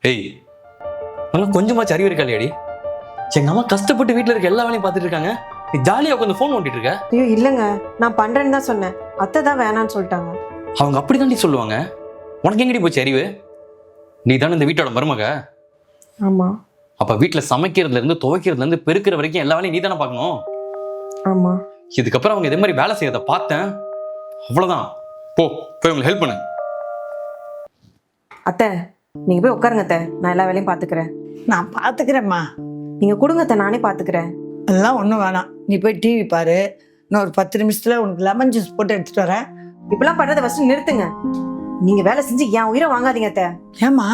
ஏய், நல்லா கொஞ்சமாச்சு அறிவு இருக்காளியாடி? எங்க அம்மா கஷ்டப்பட்டு வீட்டுல இருக்க எல்லா வேலையும் பார்த்துட்டு இருக்காங்க, நீ ஜாலியா உட்காந்து ஃபோன் ஓட்டிட்டு இருக்க. ஐயோ இல்லைங்க, நான் பண்றேன்னு தான் சொன்னேன். அத்தை தான் வேணான்னு சொல்லிட்டாங்க. அவங்க அப்படிதாண்டி சொல்லுவாங்க. உனக்கு எங்கடி போச்சு அறிவு? நீ தானே இந்த வீட்டோட மருமக. ஆமா அப்ப வீட்டுல சமைக்கிறதுல இருந்து துவைக்கிறதுல இருந்து பெருக்கிற வரைக்கும் எல்லா வேலையும் நீ தானே பார்க்கணும். ஆமா. இதுக்கப்புறம் அவங்க இதே மாதிரி வேலை செய்யறத பார்த்தேன், அவ்வளவுதான். போய் உங்களுக்கு ஹெல்ப் பண்ணு. அத்தை நீங்க போய் உட்காருங்க அத்தை, நான் எல்லா வேலையும் பாத்துக்கிறேன். நான் பார்த்துக்கிறேம்மா. நீங்க கொடுங்க அத்தை, நானே பாத்துக்கிறேன். அதெல்லாம் ஒன்றும் வேணாம். நீ போய் டிவி பாரு. இன்னும் ஒரு 10 நிமிஷத்துல உனக்கு லெமன் ஜூஸ் போட்டு எடுத்துட்டு வரேன். இப்பெல்லாம் பண்றதை ஃபர்ஸ்ட் நிறுத்துங்க. நீங்க வேலை செஞ்சு என் உயிரை வாங்காதீங்க அத்தை. ஏம்மா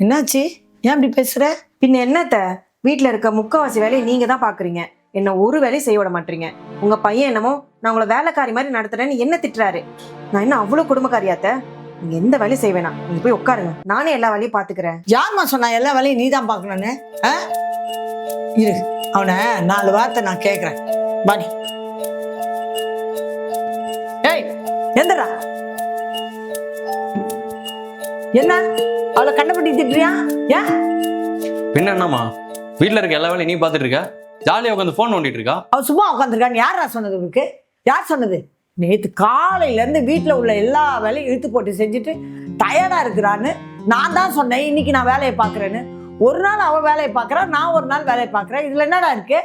என்னாச்சு? ஏன் இப்படி பேசுற? பின்ன என்ன அத்தை, வீட்டுல இருக்க முக்காவாசி வேலையை நீங்க தான் பாக்குறீங்க, என்ன ஒரு வேலையும் செய்ய விட மாட்டீங்க. உங்க பையன் என்னமோ நான் உங்களை வேலைக்காரி மாதிரி நடத்துறேன்னு என்ன திட்டுறாரு. நான் என்ன அவ்வளவு குடும்பக்காரியாத்த? நீங்க எந்த வேலையும் செய்ய வேணாம், நீங்க போய் உட்காருங்க, நானே எல்லா வேலையும் பாத்துக்கிறேன். யார்மா சொன்னா எல்லா வேலையும் நீ தான் பார்க்கணும்னு? இரு, அவனை 4 வார்த்தை நான் கேட்கறேன். பாடி ஏய் எந்தடா? என்ன அவளை கண்டபடி திட்டுறியா? ஏன்? பின்ன என்னம்மா, வீட்டுல இருக்க எல்லா வேலையும் நீ பார்த்துட்டு இருக்க, ஜாலியா உட்காந்து ஃபோன் ஓட்டிட்டு இருக்கா. அவ சும்மா உட்காந்துருக்கான்னு யாரா சொன்னது உனக்கு? யார் சொன்னது? நேற்று காலையில இருந்து வீட்டுல உள்ள எல்லா வேலையும் இழுத்து போட்டு செஞ்சுட்டு டயர்டா இருக்கிறான்னு நான் தான் சொன்னேன். இன்னைக்கு நான் வேலையை பாக்குறேன்னு. ஒரு நாள் அவ வேலையை பாக்குறா, நான் ஒரு நாள் வேலையை பாக்குறேன். இதுல என்னடா இருக்கு?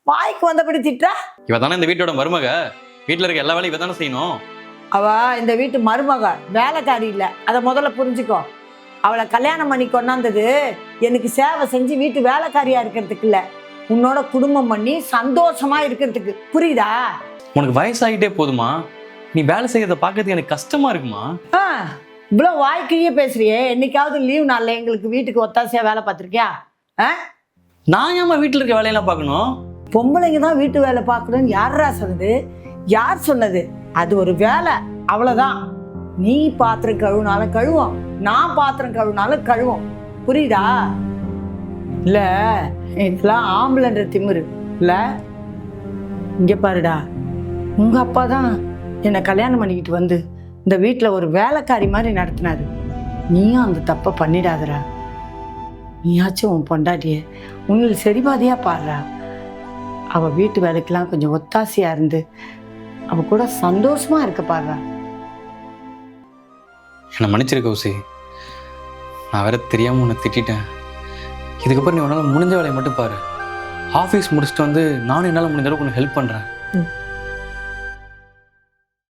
வாய்க்கு வந்தபடி திட்டா? இவ தானே இந்த வீட்டோட மருமக, வீட்டுல இருக்க எல்லா வேலையும் இவ தானே செய்யணும். அவ இந்த வீட்டு மருமக, வேலைக்காரி இல்ல. அதை முதல்ல புரிஞ்சுக்கோ. அவளை கல்யாணம் பண்ணி கொண்டாந்தது எனக்கு சேவை செஞ்சு வீட்டு வேலைக்காரியா இருக்கிறதுக்கு இல்ல, உன்னோட குடும்பம் பண்ணி சந்தோஷமா இருக்கிறதுக்கு. புரியுதா? உனக்கு வயசாகிட்டே போதுமா, நீ வேலை செய்யறத பார்க்கறதுக்கு எனக்கு கஷ்டமா இருக்குமா? இவ்வளோ வாய்க்கையே பேசுறியே. என்னைக்காவது லீவ் நாள்ல எங்களுக்கு வீட்டுக்கு ஒத்தாசையா வேலை பார்த்துருக்கியா? நான் ஏமா வீட்டுல இருக்க வேலையெல்லாம் பார்க்கணும்? பொம்பளைங்க தான் வீட்டு வேலை பார்க்கணும்னு யாரா சொன்னது? யார் சொன்னது? அது ஒரு வேலை, அவ்வளவுதான். நீ பாத்திரம் கழுவுனாலும் கழுவோம், நான் பாத்திரம் கழுவுனாலும் கழுவோம். புரியுதா? இல்ல இதெல்லாம் ஆம்பளைன்ற திமிரு இல்ல. இங்க பாருடா, உங்க அப்பா தான் என்னை கல்யாணம் பண்ணிக்கிட்டு வந்து இந்த வீட்டில் ஒரு வேலைக்காரி மாதிரி நடத்தினாரு. நீயும் அந்த தப்பை பண்ணிடாதடா. நீயாச்சும் உன் பொண்டாட்டிய உன்னில் சரிபாதியா பாடுறா. அவ வீட்டு வேலைக்கெல்லாம் கொஞ்சம் ஒத்தாசையா இருந்து அவ கூட சந்தோஷமா இருக்க பாடுறா. என்னை மன்னிச்சிருக்க கௌசி, நான் வேற தெரியாம உன்னை திட்டேன். இதுக்கப்புறம் நீ உன்னால முடிஞ்ச வேலையை மட்டும் பாரு. ஆஃபீஸ் முடிச்சுட்டு வந்து நானும் என்னால் முடிஞ்ச அளவுக்கு உனக்கு ஹெல்ப் பண்றேன்.